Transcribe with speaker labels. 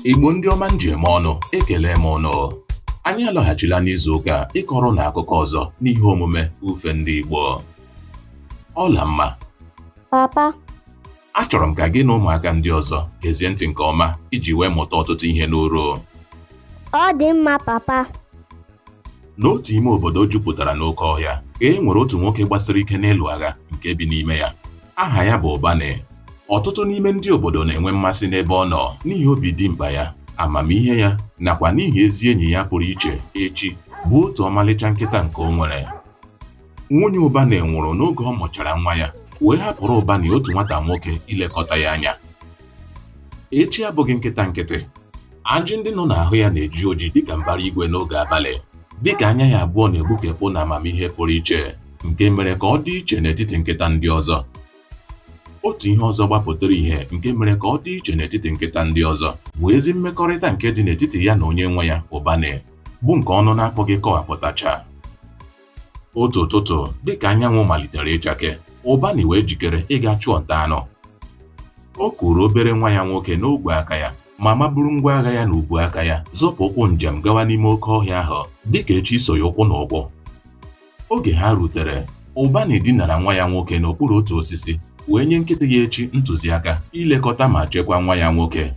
Speaker 1: Igbo ndị ọma njem ọnụ, ekele m ụnụ. Anyị alọghachila n'izu ụka ịkọrọ na akụkọ ọzọ n'ihe omume ufe ndị Igbo. Ọla mma.
Speaker 2: Papa.
Speaker 1: Achọrọ m ka gị na ụmụaka ndị ọzọ gezie ntị nke ọma iji wee mụta ọtụtụ ihe n'uru.
Speaker 2: Ọ dị mma, papa.
Speaker 1: N'otu ime obodo jupụtara n'oke ọhịa ka e nwere otu nwoke gbasiri ike n'ịlụ agha nke bi n'ime ya. Aha ya bụ Ụbanị. Ọtụtụ n'ime ndị obodo na-enwe mmasị n'ebe ọ nọ n'ihi obi dị mkpa ya, amamihe ya, nakwa n'ihi ezi enyi ya pụrụ iche echi bụ otu ọmalịcha nkịta nke o nwere. Nwunye Ụbanị nwụrụ n'oge ọ mụchara nwa ya, wee hapụrụ Ụbanị otu nwata nwoke ilekọta ya anya. Echi abụghị nkịta nkịtị. Ajị ndị nọ n'ahụ ya na-eji oji dịka mbara igwe n'oge abalị, dịka anya ya abụọ na-egbukepụ na amamihe pụrụ iche nke mere ka ọ dị iche n'etiti nkịta ndị ọzọ. Otu ihe ọzọ gbapụtara ihe nke mere ka ọ dị iche n'etiti nkịta ndị ọzọ bụ ezi mmekọrịta nke dị n'etiti ya na onye nwe ya, Ụbanị, bụ nke ọnụ na-apụghị kọwapụtacha. Otu ụtụtụ, dịka anyanwụ malitere ịchake, Ụbanị wee jikere ịga chụọ nta anụ. O kuru obere nwa ya nwoke n'ogwe aka ya, ma maburu ngwa agha ya n'ubu aka ya, zọpụ ụkwụ njem gawa n'ime oke ọhịa ahụ dịka echi so ya ụkwụ n'ụkwụ. Oge ha rutere, Ụbanị dinara nwa ya nwoke n'okpuru otu osisi wee nye nkịta ya echi ntụziaka ilekọta ma chekwaa nwa ya nwoke